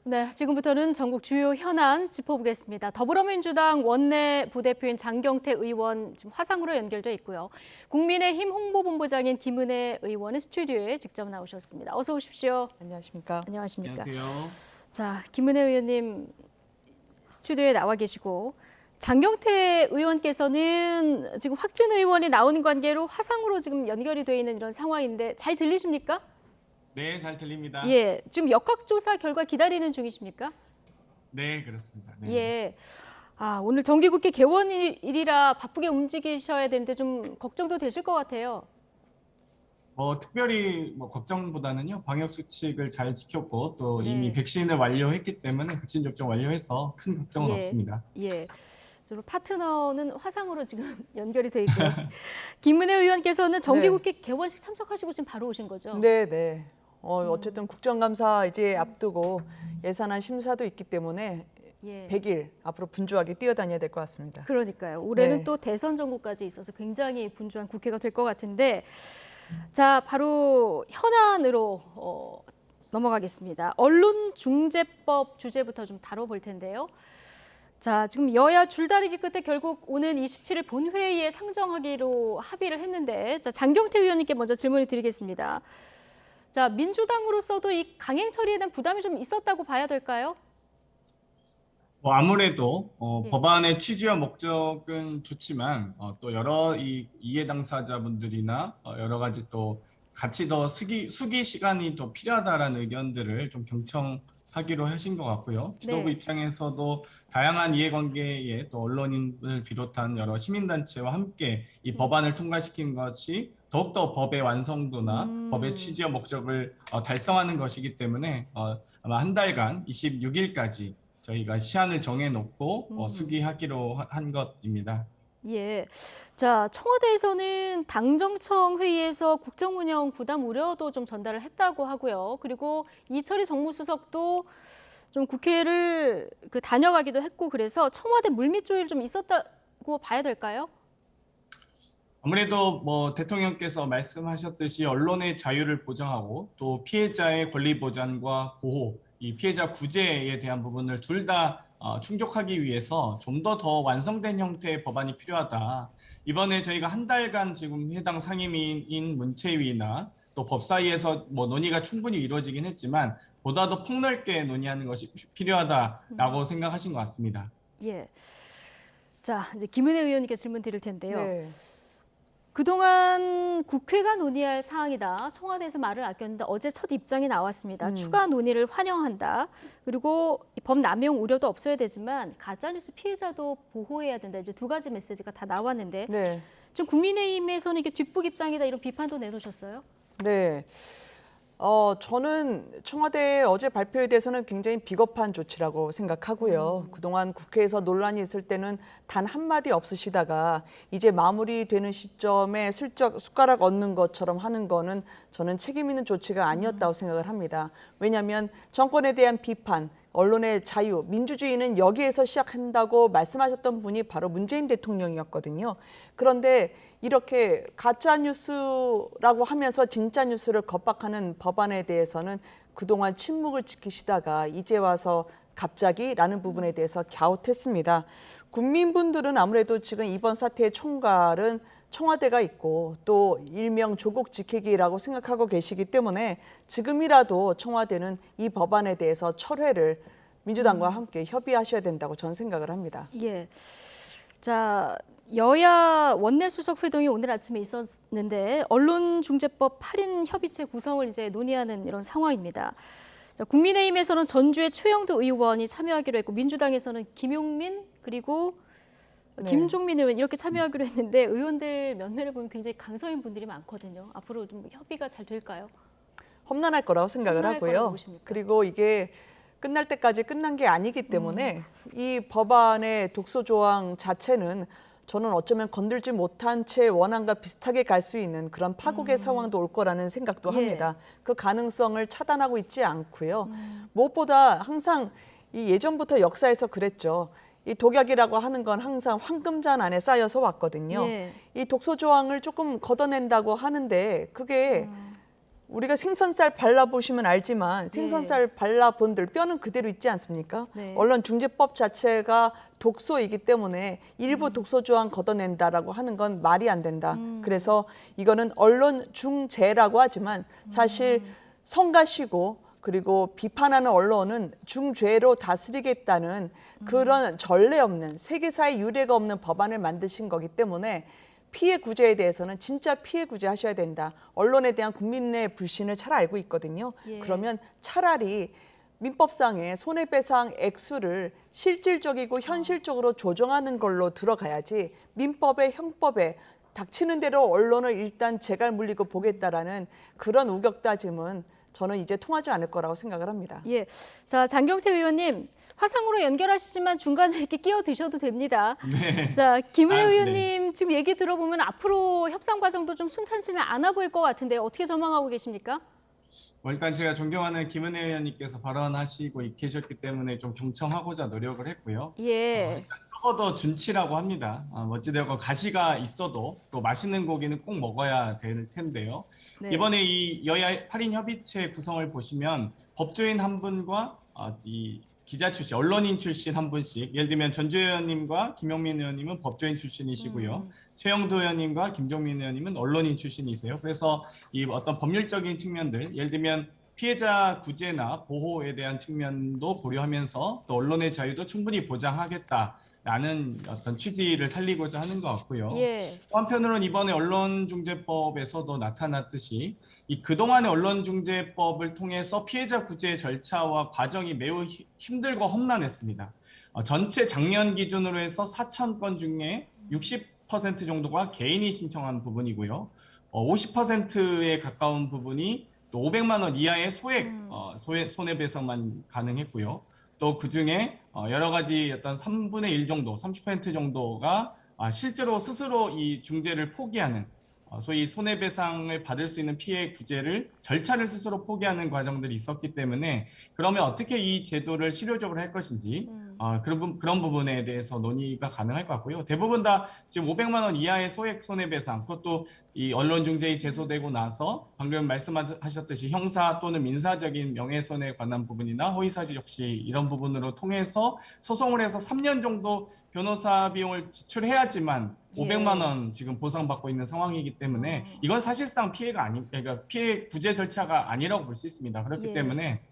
네, 지금부터는 전국 주요 현안 짚어보겠습니다. 더불어민주당 원내 부대표인 장경태 의원 지금 화상으로 연결돼 있고요. 국민의힘 홍보본부장인 김은혜 의원은 스튜디오에 직접 나오셨습니다. 어서 오십시오. 안녕하십니까? 안녕하십니까? 안녕하세요. 자, 김은혜 의원님 스튜디오에 나와 계시고 장경태 의원께서는 지금 확진 의원이 나오는 관계로 화상으로 지금 연결이 돼 있는 이런 상황인데 잘 들리십니까? 네, 잘 들립니다. 예, 지금 역학조사 결과 기다리는 중이십니까? 네, 그렇습니다. 네. 예. 오늘 정기국회 개원일이라 바쁘게 움직이셔야 되는데 좀 걱정도 되실 것 같아요. 특별히 걱정보다는요, 방역 수칙을 잘 지켰고 또 네. 이미 백신을 완료했기 때문에 백신 접종 완료해서 큰 걱정은 예. 없습니다. 예. 저로 파트너는 화상으로 지금 연결이 돼 있고요. 김은혜 의원께서는 정기국회 개원식 참석하시고 지금 바로 오신 거죠? 네. 어쨌든 국정감사 이제 앞두고 예산안 심사도 있기 때문에 예. 100일 앞으로 분주하게 뛰어다녀야 될 것 같습니다. 그러니까요. 올해는 네. 또 대선 전국까지 있어서 굉장히 분주한 국회가 될 것 같은데, 자, 바로 현안으로 넘어가겠습니다. 언론중재법 주제부터 좀 다뤄볼 텐데요. 자, 지금 여야 줄다리기 끝에 결국 오는 27일 본회의에 상정하기로 합의를 했는데, 자, 장경태 의원님께 먼저 질문을 드리겠습니다. 자, 민주당으로서도 이 강행 처리에 대한 부담이 좀 있었다고 봐야 될까요? 아무래도 예. 법안의 취지와 목적은 좋지만 또 여러 이해 당사자분들이나 여러 가지 또 같이 더 숙의 시간이 더 필요하다라는 의견들을 좀 경청하기로 하신 것 같고요. 지도부 네. 입장에서도 다양한 이해관계에 또 언론인을 비롯한 여러 시민단체와 함께 이 법안을 통과시킨 것이 더욱더 법의 완성도나 법의 취지와 목적을 달성하는 것이기 때문에 아마 한 달간 26일까지 저희가 시한을 정해놓고 수기하기로 한 것입니다. 예. 자, 청와대에서는 당정청 회의에서 국정운영 부담 우려도 좀 전달을 했다고 하고요. 그리고 이철희 정무수석도 좀 국회를 다녀가기도 했고 그래서 청와대 물밑 조율 좀 있었다고 봐야 될까요? 아무래도 대통령께서 말씀하셨듯이 언론의 자유를 보장하고 또 피해자의 권리 보장과 보호, 이 피해자 구제에 대한 부분을 둘 다 충족하기 위해서 좀 더 완성된 형태의 법안이 필요하다. 이번에 저희가 한 달간 지금 해당 상임위인 문체위나 또 법사위에서 논의가 충분히 이루어지긴 했지만 보다 더 폭넓게 논의하는 것이 필요하다라고 생각하신 것 같습니다. 예. 자, 이제 김은혜 의원님께 질문 드릴 텐데요. 네. 그동안 국회가 논의할 사항이다. 청와대에서 말을 아꼈는데 어제 첫 입장이 나왔습니다. 추가 논의를 환영한다. 그리고 법 남용 우려도 없어야 되지만 가짜뉴스 피해자도 보호해야 된다. 이제 두 가지 메시지가 다 나왔는데 네. 지금 국민의힘에서는 이게 뒷북 입장이다 이런 비판도 내놓으셨어요? 네. 저는 청와대 어제 발표에 대해서는 굉장히 비겁한 조치라고 생각하고요. 그동안 국회에서 논란이 있을 때는 단 한마디 없으시다가 이제 마무리되는 시점에 슬쩍 숟가락 얹는 것처럼 하는 거는 저는 책임 있는 조치가 아니었다고 생각을 합니다. 왜냐하면 정권에 대한 비판, 언론의 자유, 민주주의는 여기에서 시작한다고 말씀하셨던 분이 바로 문재인 대통령이었거든요. 그런데 이렇게 가짜 뉴스라고 하면서 진짜 뉴스를 겁박하는 법안에 대해서는 그동안 침묵을 지키시다가 이제 와서 갑자기라는 부분에 대해서 갸웃했습니다. 국민분들은 아무래도 지금 이번 사태의 총괄은 청와대가 있고 또 일명 조국 지키기라고 생각하고 계시기 때문에 지금이라도 청와대는 이 법안에 대해서 철회를 민주당과 함께 협의하셔야 된다고 저는 생각을 합니다. 예. 자, 여야 원내수석 회동이 오늘 아침에 있었는데 언론중재법 8인 협의체 구성을 이제 논의하는 이런 상황입니다. 자, 국민의힘에서는 전주의 최영두 의원이 참여하기로 했고 민주당에서는 김용민 그리고 김종민 의원 이렇게 참여하기로 했는데 의원들 면면을 보면 굉장히 강성인 분들이 많거든요. 앞으로 좀 협의가 잘 될까요? 험난할 거라고 생각을 험난할 거라고 하고요. 보십니까? 그리고 이게 끝날 때까지 끝난 게 아니기 때문에 이 법안의 독소 조항 자체는 저는 어쩌면 건들지 못한 채 원안과 비슷하게 갈 수 있는 그런 파국의 상황도 올 거라는 생각도 합니다. 그 가능성을 차단하고 있지 않고요. 무엇보다 항상 이 예전부터 역사에서 그랬죠. 이 독약이라고 하는 건 항상 황금잔 안에 쌓여서 왔거든요. 예. 이 독소 조항을 조금 걷어낸다고 하는데 그게 우리가 생선살 발라보시면 알지만 생선살 발라본들 뼈는 그대로 있지 않습니까? 네. 언론중재법 자체가 독소이기 때문에 일부 독소 조항 걷어낸다라고 하는 건 말이 안 된다. 그래서 이거는 언론중재라고 하지만 사실 성가시고 그리고 비판하는 언론은 중죄로 다스리겠다는 그런 전례 없는 세계사의 유례가 없는 법안을 만드신 거기 때문에 피해 구제에 대해서는 진짜 피해 구제하셔야 된다. 언론에 대한 국민의 불신을 잘 알고 있거든요. 예. 그러면 차라리 민법상의 손해배상 액수를 실질적이고 현실적으로 조정하는 걸로 들어가야지 민법에 형법에 닥치는 대로 언론을 일단 재갈 물리고 보겠다라는 그런 우격다짐은 저는 이제 통하지 않을 거라고 생각을 합니다. 예. 자, 장경태 의원님, 화상으로 연결하시지만 중간에 이렇게 끼어드셔도 됩니다. 네. 자, 김은혜 네. 의원님 지금 얘기 들어보면 앞으로 협상 과정도 좀 순탄치는 않아 보일 것 같은데 어떻게 전망하고 계십니까? 일단 제가 존경하는 김은혜 의원님께서 발언하시고 계셨기 때문에 좀 경청하고자 노력을 했고요. 예. 썩어도 준치라고 합니다. 어찌되었건 가시가 있어도 또 맛있는 고기는 꼭 먹어야 될 텐데요. 네. 이번에 이 여야 8인 협의체 구성을 보시면 법조인 한 분과 이 기자 출신, 언론인 출신 한 분씩, 예를 들면 전주 의원님과 김용민 의원님은 법조인 출신이시고요. 최영도 의원님과 김종민 의원님은 언론인 출신이세요. 그래서 이 어떤 법률적인 측면들, 예를 들면 피해자 구제나 보호에 대한 측면도 고려하면서 또 언론의 자유도 충분히 보장하겠다라는 어떤 취지를 살리고자 하는 것 같고요. 예. 또 한편으로는 이번에 언론중재법에서도 나타났듯이 이 그동안의 언론중재법을 통해서 피해자 구제 절차와 과정이 매우 힘들고 험난했습니다. 전체 작년 기준으로 해서 4,000건 중에 60% 정도가 개인이 신청한 부분이고요. 50%에 가까운 부분이 또 500만 원 이하의 소액 손해배상만 가능했고요. 또 그중에 여러 가지 어떤 3분의 1 정도, 30% 정도가 실제로 스스로 이 중재를 포기하는 소위 손해배상을 받을 수 있는 피해 구제를 절차를 스스로 포기하는 과정들이 있었기 때문에 그러면 어떻게 이 제도를 실효적으로 할 것인지 그런 부분에 대해서 논의가 가능할 것 같고요. 대부분 다 지금 500만 원 이하의 소액 손해배상, 그것도 이 언론중재에 제소되고 나서 방금 말씀하셨듯이 형사 또는 민사적인 명예손해에 관한 부분이나 허위사실 역시 이런 부분으로 통해서 소송을 해서 3년 정도 변호사 비용을 지출해야지만 500만 원 지금 보상받고 있는 상황이기 때문에 이건 사실상 그러니까 피해 구제 절차가 아니라고 볼 수 있습니다. 그렇기 때문에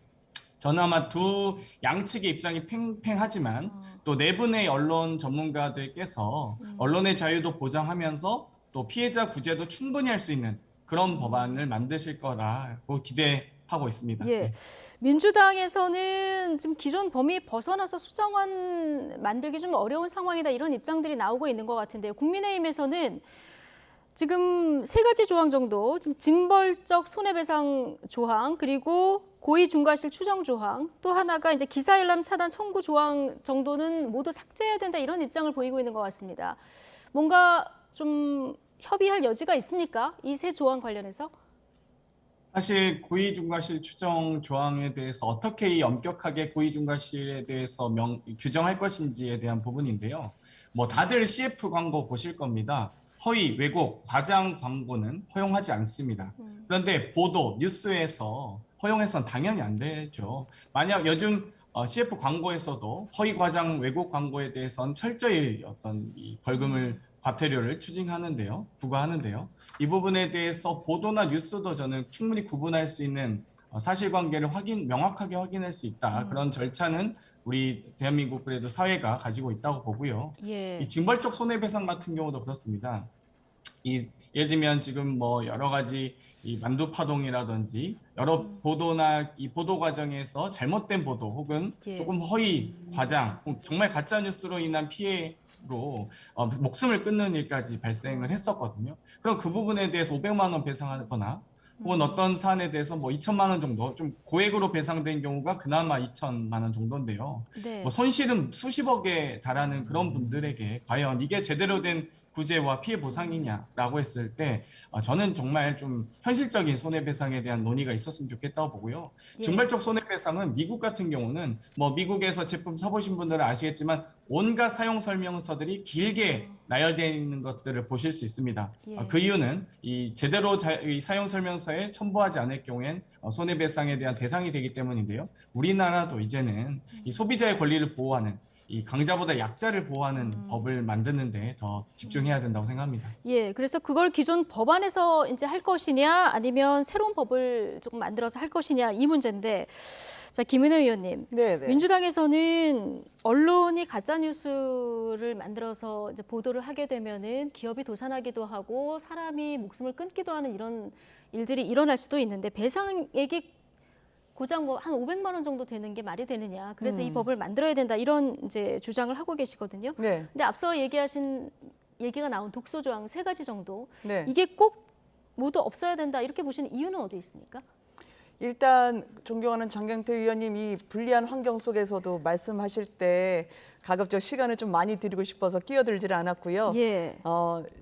저는 아마 두 양측의 입장이 팽팽하지만 또 내분의 언론 전문가들께서 언론의 자유도 보장하면서 또 피해자 구제도 충분히 할 수 있는 그런 법안을 만드실 거라고 기대하고 있습니다. 예. 네. 민주당에서는 지금 기존 범위 벗어나서 수정안 만들기 좀 어려운 상황이다 이런 입장들이 나오고 있는 것 같은데요. 국민의힘에서는 지금 세 가지 조항 정도, 지금 징벌적 손해배상 조항, 그리고 고의 중과실 추정 조항, 또 하나가 이제 기사열람 차단 청구 조항 정도는 모두 삭제해야 된다 이런 입장을 보이고 있는 것 같습니다. 뭔가 좀 협의할 여지가 있습니까? 이 세 조항 관련해서? 사실 고의중과실 추정 조항에 대해서 어떻게 이 엄격하게 고의중과실에 대해서 규정할 것인지에 대한 부분인데요. 뭐 다들 CF 광고 보실 겁니다. 허위, 왜곡, 과장 광고는 허용하지 않습니다. 그런데 보도, 뉴스에서 허용해서는 당연히 안 되죠. 만약 요즘 CF 광고에서도 허위, 과장, 왜곡 광고에 대해서는 철저히 어떤 이 벌금을 과태료를 부과하는데요. 이 부분에 대해서 보도나 뉴스도 저는 충분히 구분할 수 있는 사실관계를 명확하게 확인할 수 있다. 그런 절차는 우리 대한민국 그래도 사회가 가지고 있다고 보고요. 예. 이 징벌적 손해배상 같은 경우도 그렇습니다. 예를 들면 지금 뭐 여러 가지 이 만두파동이라든지 여러 보도나 이 보도 과정에서 잘못된 보도 혹은 조금 허위, 과장, 정말 가짜 뉴스로 인한 피해로 목숨을 끊는 일까지 발생을 했었거든요. 그럼 그 부분에 대해서 500만 원 배상하거나 혹은 어떤 사안에 대해서 뭐 2천만 원 정도 좀 고액으로 배상된 경우가 그나마 2천만 원 정도인데요. 네. 뭐 손실은 수십억에 달하는 그런 분들에게 과연 이게 제대로 된 구제와 피해 보상이냐라고 했을 때 저는 정말 좀 현실적인 손해배상에 대한 논의가 있었으면 좋겠다고 보고요. 예. 징벌적 손해배상은 미국 같은 경우는 뭐 미국에서 제품 사보신 분들은 아시겠지만 온갖 사용 설명서들이 길게 나열되어 있는 것들을 보실 수 있습니다. 예. 그 이유는 이 제대로 이 사용 설명서에 첨부하지 않을 경우엔 손해배상에 대한 대상이 되기 때문인데요. 우리나라도 이제는 이 소비자의 권리를 보호하는 이 강자보다 약자를 보호하는 법을 만드는데 더 집중해야 된다고 생각합니다. 예, 그래서 그걸 기존 법안에서 이제 할 것이냐 아니면 새로운 법을 조금 만들어서 할 것이냐 이 문제인데, 자 김은혜 의원님, 네네. 민주당에서는 언론이 가짜 뉴스를 만들어서 이제 보도를 하게 되면은 기업이 도산하기도 하고 사람이 목숨을 끊기도 하는 이런 일들이 일어날 수도 있는데 배상액이 고작 뭐 한 500만 원 정도 되는 게 말이 되느냐. 그래서 이 법을 만들어야 된다. 이런 이제 주장을 하고 계시거든요. 네. 근데 앞서 얘기가 나온 독소 조항 3가지 정도. 네. 이게 꼭 모두 없어야 된다. 이렇게 보시는 이유는 어디 있습니까? 일단 존경하는 장경태 의원님이 불리한 환경 속에서도 말씀하실 때 가급적 시간을 좀 많이 드리고 싶어서 끼어들지를 않았고요. 예.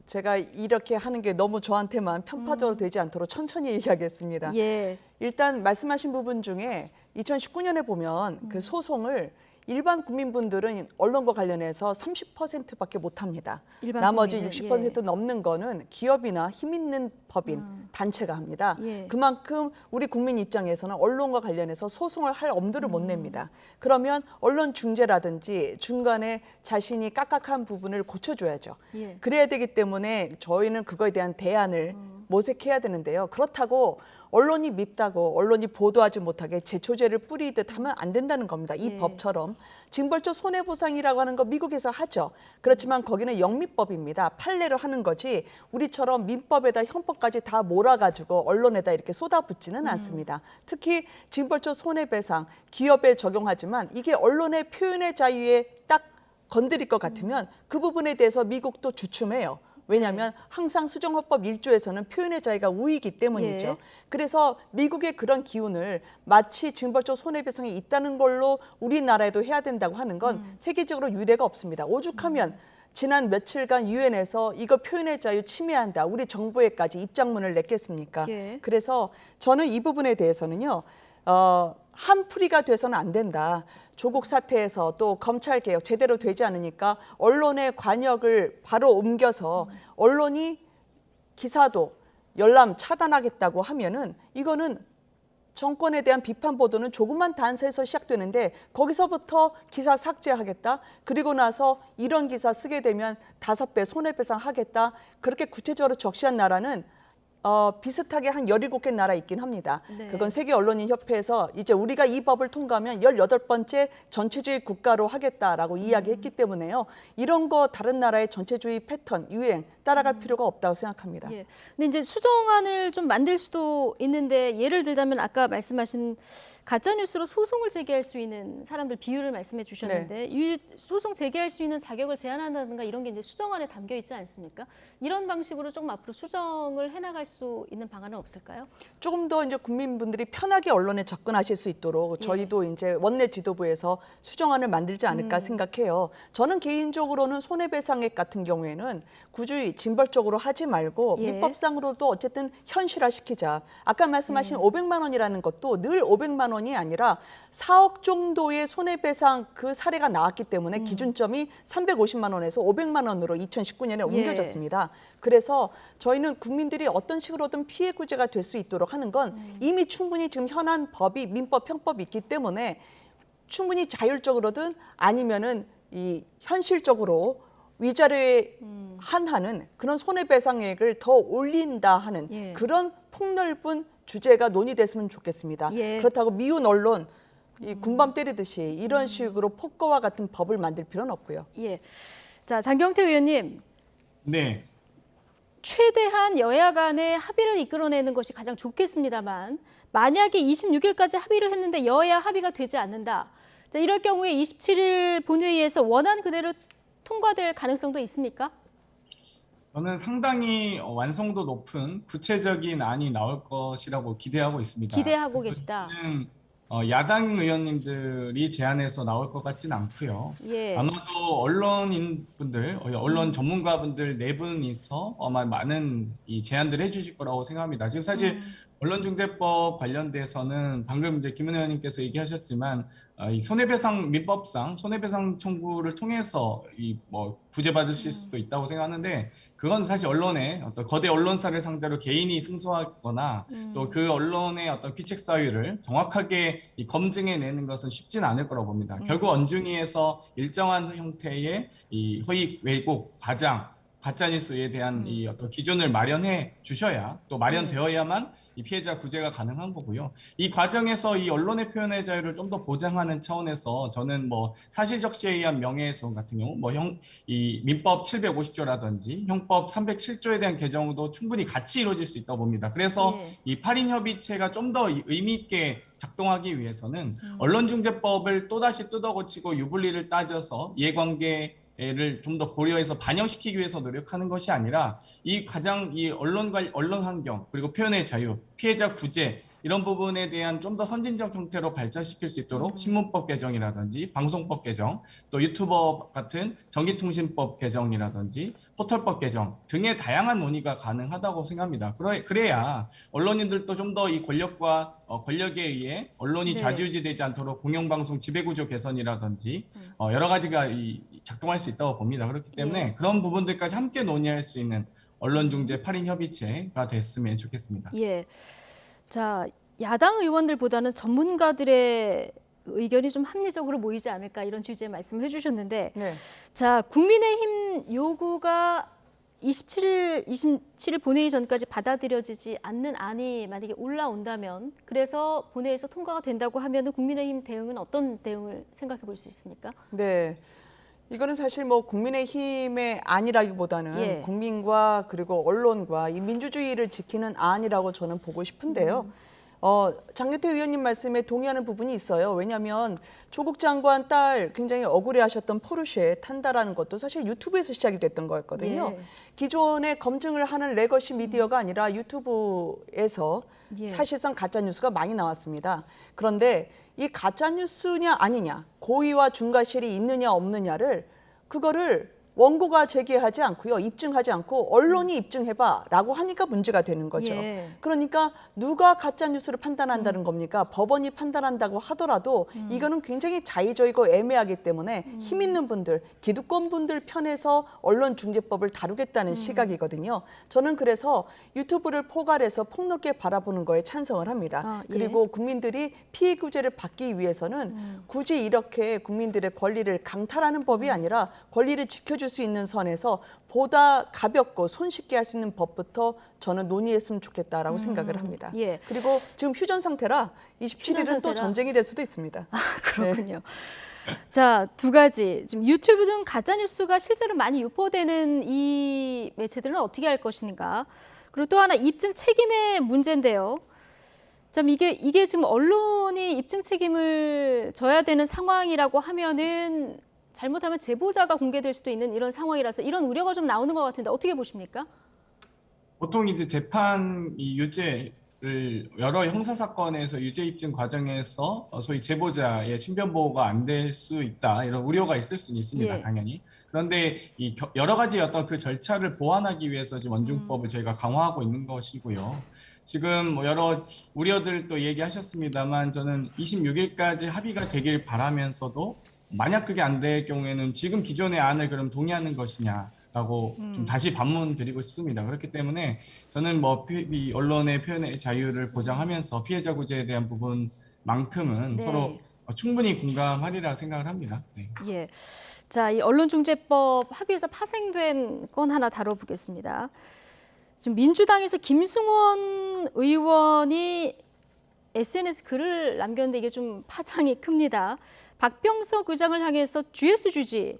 제가 이렇게 하는 게 너무 저한테만 편파적으로 되지 않도록 천천히 얘기하겠습니다. 예. 일단 말씀하신 부분 중에 2019년에 보면 그 소송을 일반 국민분들은 언론과 관련해서 30%밖에 못합니다. 일반 나머지 국민은, 60% 넘는 거는 기업이나 힘 있는 법인, 단체가 합니다. 예. 그만큼 우리 국민 입장에서는 언론과 관련해서 소송을 할 엄두를 못 냅니다. 그러면 언론 중재라든지 중간에 자신이 깍깍한 부분을 고쳐줘야죠. 예. 그래야 되기 때문에 저희는 그거에 대한 대안을 모색해야 되는데요. 그렇다고 언론이 밉다고 언론이 보도하지 못하게 제초제를 뿌리듯 하면 안 된다는 겁니다. 이 예. 법처럼 징벌적 손해보상이라고 하는 거 미국에서 하죠. 그렇지만 거기는 영미법입니다. 판례로 하는 거지 우리처럼 민법에다 형법까지 다 몰아가지고 언론에다 이렇게 쏟아붓지는 않습니다. 특히 징벌적 손해배상 기업에 적용하지만 이게 언론의 표현의 자유에 딱 건드릴 것 같으면 그 부분에 대해서 미국도 주춤해요. 왜냐하면 항상 수정헌법 1조에서는 표현의 자유가 우위이기 때문이죠. 예. 그래서 미국의 그런 기운을 마치 징벌적 손해배상이 있다는 걸로 우리나라에도 해야 된다고 하는 건 세계적으로 유례가 없습니다. 오죽하면 지난 며칠간 유엔에서 이거 표현의 자유 침해한다. 우리 정부에까지 입장문을 냈겠습니까? 예. 그래서 저는 이 부분에 대해서는요. 한풀이가 돼서는 안 된다. 조국 사태에서 또 검찰 개혁 제대로 되지 않으니까 언론의 관역을 바로 옮겨서 언론이 기사도 열람 차단하겠다고 하면은 이거는 정권에 대한 비판 보도는 조금만 단서에서 시작되는데 거기서부터 기사 삭제하겠다. 그리고 나서 이런 기사 쓰게 되면 5배 손해배상 하겠다. 그렇게 구체적으로 적시한 나라는 비슷하게 한 17개 나라 있긴 합니다. 네. 그건 세계언론인협회에서 이제 우리가 이 법을 통과하면 18번째 전체주의 국가로 하겠다라고 이야기했기 때문에요. 이런 거 다른 나라의 전체주의 패턴, 유행 따라갈 필요가 없다고 생각합니다. 예. 근데 이제 수정안을 좀 만들 수도 있는데 예를 들자면 아까 말씀하신 가짜 뉴스로 소송을 제기할 수 있는 사람들 비율을 말씀해 주셨는데 이 소송 제기할 수 있는 자격을 제한한다든가 이런 게 이제 수정안에 담겨 있지 않습니까? 이런 방식으로 조금 앞으로 수정을 해나갈 수 있는 방안은 없을까요? 조금 더 이제 국민분들이 편하게 언론에 접근하실 수 있도록 저희도 이제 원내 지도부에서 수정안을 만들지 않을까 생각해요. 저는 개인적으로는 손해배상액 같은 경우에는 굳이 징벌적으로 하지 말고 예. 민법상으로도 어쨌든 현실화시키자. 아까 말씀하신 500만 원이라는 것도 늘 500만 원이 아니라 4억 정도의 손해배상 그 사례가 나왔기 때문에 기준점이 350만 원에서 500만 원으로 2019년에 옮겨졌습니다. 그래서 저희는 국민들이 어떤 식으로든 피해 구제가 될 수 있도록 하는 건 이미 충분히 지금 현안 법이 민법, 형법이 있기 때문에 충분히 자율적으로든 아니면은 이 현실적으로 위자료에 한하는 그런 손해배상액을 더 올린다 하는 예. 그런 폭넓은 주제가 논의됐으면 좋겠습니다. 예. 그렇다고 미운 언론 이 군밤 때리듯이 이런 식으로 폭거와 같은 법을 만들 필요는 없고요. 예. 자, 장경태 의원님. 네. 최대한 여야 간의 합의를 이끌어내는 것이 가장 좋겠습니다만 만약에 26일까지 합의를 했는데 여야 합의가 되지 않는다. 자, 이럴 경우에 27일 본회의에서 원안 그대로 통과될 가능성도 있습니까? 저는 상당히 완성도 높은 구체적인 안이 나올 것이라고 기대하고 있습니다. 기대하고 계시다. 야당 의원님들이 제안해서 나올 것 같지는 않고요. 예. 아마도 언론인분들, 언론 전문가분들 네 분이서 아마 많은 이 제안들을 해주실 거라고 생각합니다. 지금 사실 언론중재법 관련돼서는 방금 이제 김은혜 의원님께서 얘기하셨지만 이 손해배상 민법상 손해배상 청구를 통해서 이 뭐 구제받으실 수도 있다고 생각하는데 그건 사실 언론의 어떤 거대 언론사를 상대로 개인이 승소하거나 또 그 언론의 어떤 귀책 사유를 정확하게 이 검증해내는 것은 쉽지는 않을 거라고 봅니다. 결국 언중위에서 일정한 형태의 이 허위 왜곡 과장 가짜뉴스에 대한 이 어떤 기준을 마련해 주셔야 또 마련되어야만 이 피해자 구제가 가능한 거고요. 이 과정에서 이 언론의 표현의 자유를 좀 더 보장하는 차원에서 저는 뭐 사실적시에 의한 명예훼손 같은 경우 이 민법 750조라든지 형법 307조에 대한 개정도 충분히 같이 이루어질 수 있다고 봅니다. 그래서 예. 이 8인 협의체가 좀 더 의미 있게 작동하기 위해서는 언론중재법을 또다시 뜯어고치고 유불리를 따져서 이해관계를 좀 더 고려해서 반영시키기 위해서 노력하는 것이 아니라 이 가장 이 언론 환경 그리고 표현의 자유, 피해자 구제 이런 부분에 대한 좀 더 선진적 형태로 발전시킬 수 있도록 신문법 개정이라든지 방송법 개정, 또 유튜버 같은 전기통신법 개정이라든지 포털법 개정 등의 다양한 논의가 가능하다고 생각합니다. 그래야 언론인들도 좀 더 이 권력과 권력에 의해 언론이 네. 좌지우지되지 않도록 공영방송 지배구조 개선이라든지 여러 가지가 작동할 수 있다고 봅니다. 그렇기 때문에 그런 부분들까지 함께 논의할 수 있는 언론중재 8인 협의체가 됐으면 좋겠습니다. 예. 자, 야당 의원들보다는 전문가들의 의견이 좀 합리적으로 모이지 않을까 이런 취지의 말씀을 해주셨는데, 네. 자, 국민의힘 요구가 27일 본회의 전까지 받아들여지지 않는 안이 만약에 올라온다면, 그래서 본회의에서 통과가 된다고 하면 국민의힘 대응은 어떤 대응을 생각해 볼 수 있습니까? 네. 이거는 사실 뭐 국민의힘의 안이라기보다는 예. 국민과 그리고 언론과 이 민주주의를 지키는 안이라고 저는 보고 싶은데요. 장경태 의원님 말씀에 동의하는 부분이 있어요. 왜냐하면 조국 장관 딸 굉장히 억울해하셨던 포르쉐 탄다라는 것도 사실 유튜브에서 시작이 됐던 거였거든요. 예. 기존에 검증을 하는 레거시 미디어가 아니라 유튜브에서 예. 사실상 가짜 뉴스가 많이 나왔습니다. 그런데 이 가짜 뉴스냐 아니냐, 고의와 중과실이 있느냐 없느냐를 그거를 원고가 제기하지 않고요, 입증하지 않고 언론이 입증해봐라고 하니까 문제가 되는 거죠. 예. 그러니까 누가 가짜 뉴스를 판단한다는 겁니까? 법원이 판단한다고 하더라도 이거는 굉장히 자의적이고 애매하기 때문에 힘 있는 분들, 기득권 분들 편에서 언론중재법을 다루겠다는 시각이거든요. 저는 그래서 유튜브를 포괄해서 폭넓게 바라보는 거에 찬성을 합니다. 예. 그리고 국민들이 피해 구제를 받기 위해서는 굳이 이렇게 국민들의 권리를 강탈하는 법이 아니라 권리를 지켜줄 수 있는 선에서 보다 가볍고 손쉽게 할 수 있는 법부터 저는 논의했으면 좋겠다라고 생각을 합니다. 예. 그리고 지금 휴전 상태라 27일은 또 상태라. 전쟁이 될 수도 있습니다. 그렇군요. 자, 두 가지. 지금 유튜브 등 가짜 뉴스가 실제로 많이 유포되는 이 매체들은 어떻게 할 것인가? 그리고 또 하나 입증 책임의 문제인데요. 참 이게 지금 언론이 입증 책임을 져야 되는 상황이라고 하면은 잘못하면 제보자가 공개될 수도 있는 이런 상황이라서 이런 우려가 좀 나오는 것 같은데 어떻게 보십니까? 보통 이제 재판 이 유죄를 여러 형사 사건에서 유죄 입증 과정에서 소위 제보자의 신변 보호가 안 될 수 있다 이런 우려가 있을 수는 있습니다. 예. 당연히. 그런데 이 여러 가지 어떤 그 절차를 보완하기 위해서 지금 원중법을 저희가 강화하고 있는 것이고요. 지금 뭐 여러 우려들도 얘기하셨습니다만 저는 26일까지 합의가 되길 바라면서도 만약 그게 안 될 경우에는 지금 기존의 안을 그럼 동의하는 것이냐라고 좀 다시 반문 드리고 싶습니다. 그렇기 때문에 저는 뭐 이 언론의 표현의 자유를 보장하면서 피해자 구제에 대한 부분만큼은 네. 서로 충분히 공감하리라 생각을 합니다. 네. 예. 자, 이 언론중재법 합의에서 파생된 건 하나 다뤄보겠습니다. 지금 민주당에서 김승원 의원이 SNS 글을 남겼는데 이게 좀 파장이 큽니다. 박병석 의장을 향해서 GS 주지,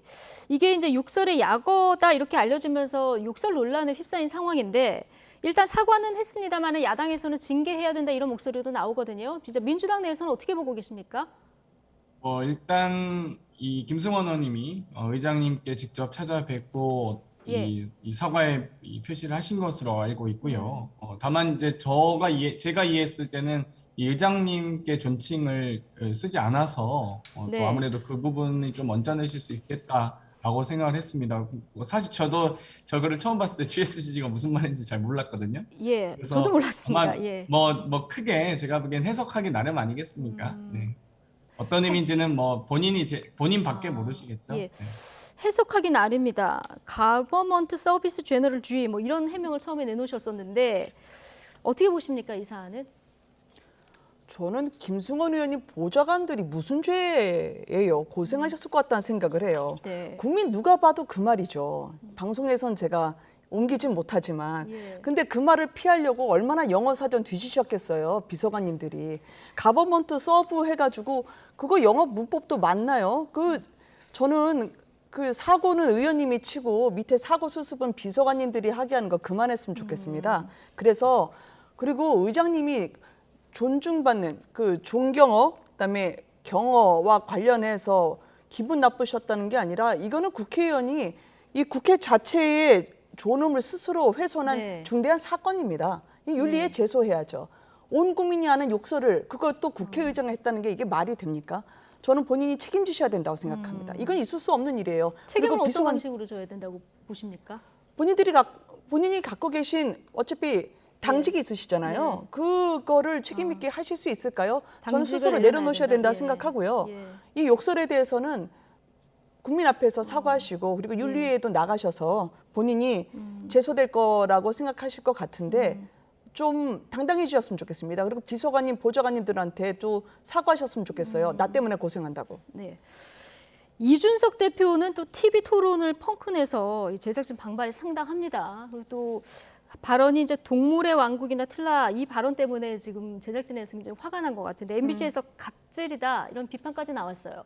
이게 이제 욕설의 약어다 이렇게 알려지면서 욕설 논란에 휩싸인 상황인데 일단 사과는 했습니다만 야당에서는 징계해야 된다 이런 목소리도 나오거든요. 진짜 민주당 내에서는 어떻게 보고 계십니까? 일단 이 김승원 의원님이 의장님께 직접 찾아뵙고 이 사과에 이 표시를 하신 것으로 알고 있고요. 다만 이제 제가 이해했을 때는 이 의장님께 존칭을 쓰지 않아서 네. 또 아무래도 그 부분이 좀 언짢으실 수 있겠다라고 생각을 했습니다. 사실 저도 저거를 처음 봤을 때 GSC가 무슨 말인지 잘 몰랐거든요. 예, 그래서 저도 몰랐습니다. 아마 예. 뭐 크게 제가 보기엔 해석하기 나름 아니겠습니까? 네. 어떤 의미인지는 뭐 본인밖에 모르시겠죠. 예. 네. 해석하기 나름이다. 가버먼트 서비스 제너럴 G 뭐 이런 해명을 처음에 내놓으셨었는데 어떻게 보십니까, 이 사안은? 저는 김승원 의원님 보좌관들이 무슨 죄예요? 고생하셨을 것 같다는 생각을 해요. 네. 국민 누가 봐도 그 말이죠. 방송에선 제가 옮기진 못하지만 예. 근데 그 말을 피하려고 얼마나 영어 사전 뒤지셨겠어요. 비서관님들이. 가버먼트 서브 해가지고 그거 영어 문법도 맞나요? 저는 그 사고는 의원님이 치고 밑에 사고 수습은 비서관님들이 하게 하는 거 그만했으면 좋겠습니다. 그래서 그리고 의장님이 존중받는 그 존경어 그다음에 경어와 관련해서 기분 나쁘셨다는 게 아니라 이거는 국회의원이 이 국회 자체의 존엄을 스스로 훼손한 네. 중대한 사건입니다. 이 윤리에 제소해야죠. 온 국민이 아는 욕설을 그것도 국회의장이 했다는 게 이게 말이 됩니까? 저는 본인이 책임지셔야 된다고 생각합니다. 이건 있을 수 없는 일이에요. 책임을 그리고 어떤 방식으로 져야 된다고 보십니까? 본인이 갖고 계신 어차피 당직이 있으시잖아요. 그거를 책임 있게 하실 수 있을까요? 저는 당직을 스스로 내려놔야 내려놓으셔야 된다. 된다 예. 생각하고요. 예. 이 욕설에 대해서는 국민 앞에서 사과하시고 그리고 윤리위에도 나가셔서 본인이 제소될 거라고 생각하실 것 같은데 좀 당당해지셨으면 좋겠습니다. 그리고 비서관님, 보좌관님들한테도 사과하셨으면 좋겠어요. 나 때문에 고생한다고. 네. 이준석 대표는 또 TV 토론을 펑크내서 이 제작진 반발이 상당합니다. 그리고 또 발언이 이제 동물의 왕국이나 틀라 이 발언 때문에 지금 제작진에서 굉장히 화가 난 것 같은데 MBC에서 갑질이다 이런 비판까지 나왔어요.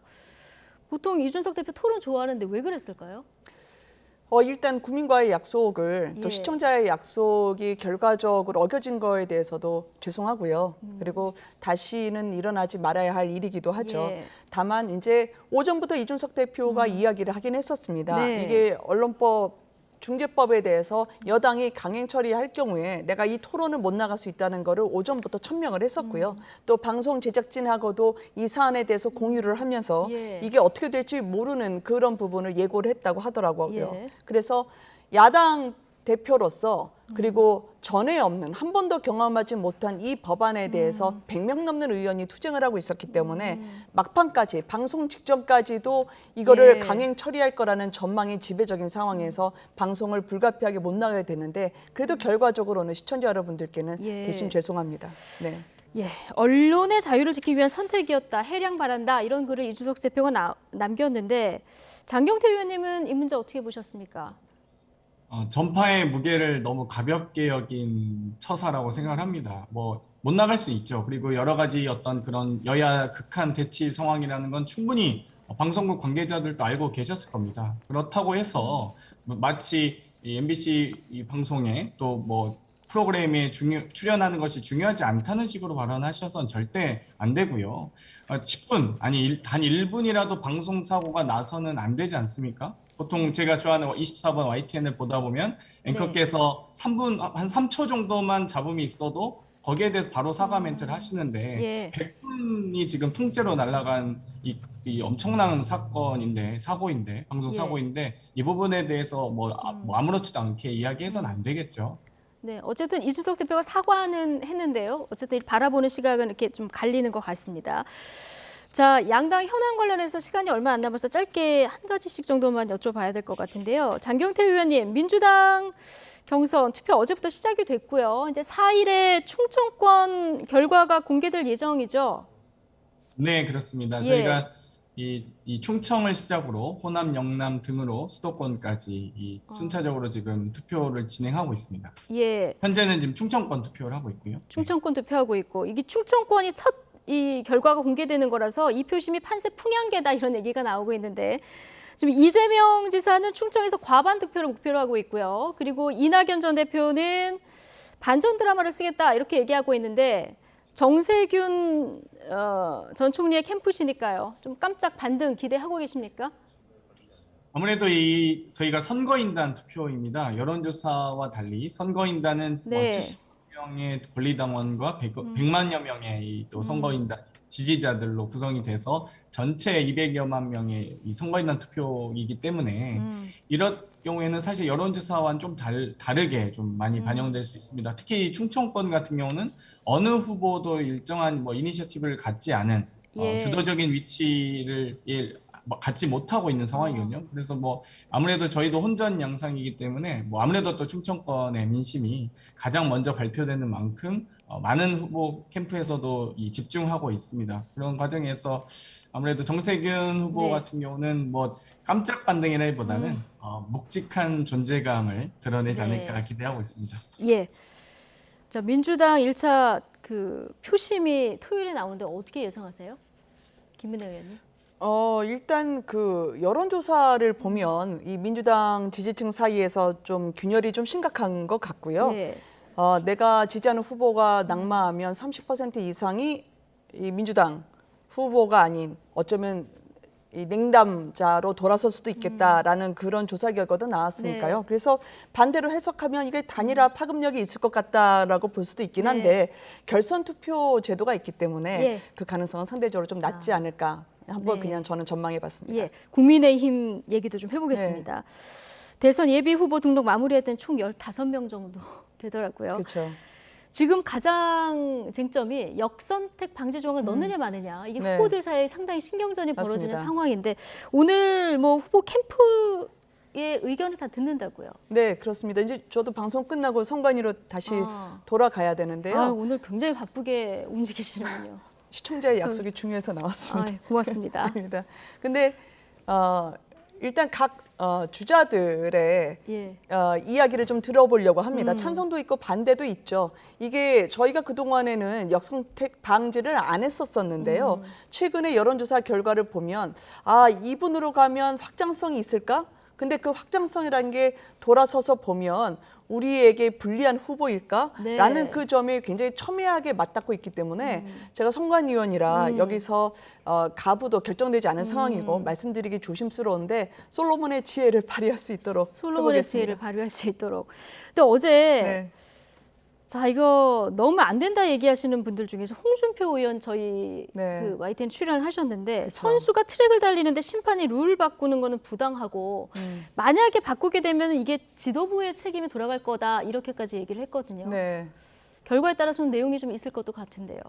보통 이준석 대표 토론 좋아하는데 왜 그랬을까요? 일단 국민과의 약속을 또 예. 시청자의 약속이 결과적으로 어겨진 거에 대해서도 죄송하고요. 그리고 다시는 일어나지 말아야 할 일이기도 하죠. 예. 다만 이제 오전부터 이준석 대표가 이야기를 하긴 했었습니다. 네. 이게 언론법 중재법에 대해서 여당이 강행 처리할 경우에 내가 이 토론을 못 나갈 수 있다는 거를 오전부터 천명을 했었고요. 또 방송 제작진하고도 이 사안에 대해서 공유를 하면서 예. 이게 어떻게 될지 모르는 그런 부분을 예고를 했다고 하더라고요. 예. 그래서 야당 대표로서 그리고 전에 없는 한 번도 경험하지 못한 이 법안에 대해서 100명 넘는 의원이 투쟁을 하고 있었기 때문에 막판까지 방송 직전까지도 이거를 예. 강행 처리할 거라는 전망이 지배적인 상황에서 방송을 불가피하게 못 나가게 되는데 그래도 결과적으로는 시청자 여러분들께는 예. 대신 죄송합니다. 네. 예, 언론의 자유를 지키기 위한 선택이었다. 해량 바란다. 이런 글을 이준석 대표가 남겼는데 장경태 의원님은 이 문제 어떻게 보셨습니까? 전파의 무게를 너무 가볍게 여긴 처사라고 생각을 합니다. 못 나갈 수 있죠. 그리고 여러 가지 어떤 그런 여야 극한 대치 상황이라는 건 충분히 방송국 관계자들도 알고 계셨을 겁니다. 그렇다고 해서 마치 이 MBC 이 방송에 또 프로그램에 출연하는 것이 중요하지 않다는 식으로 발언하셔서는 절대 안 되고요. 10분, 아니 단 1분이라도 방송 사고가 나서는 안 되지 않습니까? 보통 제가 좋아하는 24번 YTN을 보다 보면 앵커께서 3분, 한 3초 정도만 잡음이 있어도 거기에 대해서 바로 사과 멘트를 하시는데 예. 100분이 지금 통째로 날아간 이 엄청난 사고인데 방송 예. 사고인데 이 부분에 대해서 아무렇지도 않게 이야기해서는 안 되겠죠. 네, 어쨌든 이준석 대표가 사과는 했는데요. 어쨌든 바라보는 시각은 이렇게 좀 갈리는 것 같습니다. 자, 양당 현안 관련해서 시간이 얼마 안 남아서 짧게 한 가지씩 정도만 여쭤봐야 될 것 같은데요. 장경태 의원님, 민주당 경선 투표 어제부터 시작이 됐고요. 이제 4일에 충청권 결과가 공개될 예정이죠? 네, 그렇습니다. 예. 저희가 이 충청을 시작으로 호남, 영남 등으로 수도권까지 순차적으로 지금 투표를 진행하고 있습니다. 예. 현재는 지금 충청권 투표를 하고 있고요. 충청권 투표하고 있고 이게 충청권이 첫 이 결과가 공개되는 거라서 이 표심이 판세 풍향계다 이런 얘기가 나오고 있는데 지금 이재명 지사는 충청에서 과반 득표를 목표로 하고 있고요. 그리고 이낙연 전 대표는 반전 드라마를 쓰겠다 이렇게 얘기하고 있는데 정세균 전 총리의 캠프시니까요. 좀 깜짝 반등 기대하고 계십니까? 아무래도 저희가 선거인단 투표입니다. 여론조사와 달리 선거인단은 네. 70명의 권리당원과 100만여 명의 또 선거인단 지지자들로 구성이 돼서 전체 200여만 명의 이 선거인단 투표이기 때문에 이런 경우에는 사실 여론조사와는 좀 다르게 좀 많이 반영될 수 있습니다. 특히 충청권 같은 경우는 어느 후보도 일정한 뭐 이니셔티브를 갖지 않은 예. 주도적인 위치를 갖지 못하고 있는 상황이거든요. 그래서 뭐 아무래도 저희도 혼전 양상이기 때문에 뭐 아무래도 또 충청권의 민심이 가장 먼저 발표되는 만큼 많은 후보 캠프에서도 집중하고 있습니다. 그런 과정에서 아무래도 정세균 후보 네. 같은 경우는 뭐 깜짝 반등이라기보다는 묵직한 존재감을 드러내지 네. 않을까 기대하고 있습니다. 예. 자, 민주당 1차 그 표심이 토요일에 나오는데 어떻게 예상하세요? 김은혜 의원님. 일단 그 여론조사를 보면 이 민주당 지지층 사이에서 좀 균열이 좀 심각한 것 같고요. 예. 내가 지지하는 후보가 낙마하면 30% 이상이 이 민주당 후보가 아닌 어쩌면 이 냉담자로 돌아설 수도 있겠다라는 그런 조사 결과도 나왔으니까요. 네. 그래서 반대로 해석하면 이게 단일화 파급력이 있을 것 같다라고 볼 수도 있긴 네. 한데 결선 투표 제도가 있기 때문에 예. 그 가능성은 상대적으로 좀 낮지 않을까 한번 네. 그냥 저는 전망해봤습니다. 예. 국민의힘 얘기도 좀 해보겠습니다. 대선 예비 후보 등록 마무리할 때는 총 15명 정도 되더라고요. 그렇죠. 지금 가장 쟁점이 역선택 방지 조항을 넣느냐 마느냐. 이게 네. 후보들 사이에 상당히 신경전이 벌어지는 맞습니다. 상황인데 오늘 뭐 후보 캠프의 의견을 다 듣는다고요. 네, 그렇습니다. 이제 저도 방송 끝나고 선관위로 다시 돌아가야 되는데요. 아, 오늘 굉장히 바쁘게 움직이시는군요. 시청자의 약속이 중요해서 나왔습니다. 고맙습니다. 아닙니다. 근데 일단 각 주자들의 예. 이야기를 좀 들어보려고 합니다. 찬성도 있고 반대도 있죠. 이게 저희가 그동안에는 역선택 방지를 안 했었었는데요. 최근에 여론조사 결과를 보면 이분으로 가면 확장성이 있을까? 근데 그 확장성이라는 게 돌아서서 보면 우리에게 불리한 후보일까? 네. 라는 그 점이 굉장히 첨예하게 맞닿고 있기 때문에 제가 선관위원이라 여기서 가부도 결정되지 않은 상황이고 말씀드리기 조심스러운데 솔로몬의 지혜를 발휘할 수 있도록 솔로몬의 해보겠습니다. 지혜를 발휘할 수 있도록. 근데 어제 네. 자, 이거 넣으면 안 된다 얘기하시는 분들 중에서 홍준표 의원 저희 네. 그 YTN 출연을 하셨는데 그쵸. 선수가 트랙을 달리는데 심판이 룰 바꾸는 거는 부당하고 만약에 바꾸게 되면 이게 지도부의 책임이 돌아갈 거다 이렇게까지 얘기를 했거든요. 네. 결과에 따라서는 내용이 좀 있을 것도 같은데요.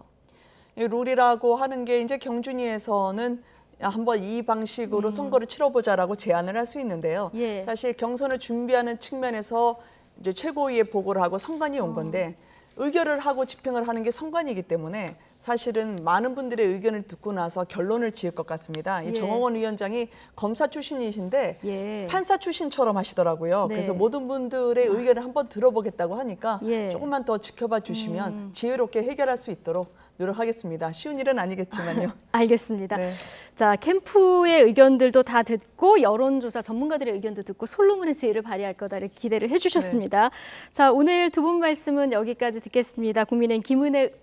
이 룰이라고 하는 게 이제 경준위에서는 한번 이 방식으로 선거를 치러보자라고 제안을 할 수 있는데요. 예. 사실 경선을 준비하는 측면에서 이제 최고위에 보고를 하고 선관위 온 건데 의결을 하고 집행을 하는 게 선관위이기 때문에 사실은 많은 분들의 의견을 듣고 나서 결론을 지을 것 같습니다. 예. 이 정홍원 위원장이 검사 출신이신데 예. 판사 출신처럼 하시더라고요. 네. 그래서 모든 분들의 의견을 한번 들어보겠다고 하니까 예. 조금만 더 지켜봐 주시면 지혜롭게 해결할 수 있도록 노력하겠습니다. 쉬운 일은 아니겠지만요. 알겠습니다. 네. 자, 캠프의 의견들도 다 듣고 여론조사 전문가들의 의견도 듣고 솔로몬의 지혜를 발휘할 거다 이렇게 기대를 해주셨습니다. 자, 오늘 두 분 말씀은 여기까지 듣겠습니다. 국민의힘 김은혜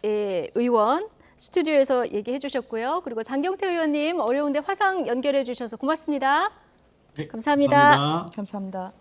의원 스튜디오에서 얘기해 주셨고요. 그리고 장경태 의원님 어려운데 화상 연결해 주셔서 고맙습니다. 네, 감사합니다. 감사합니다. 감사합니다.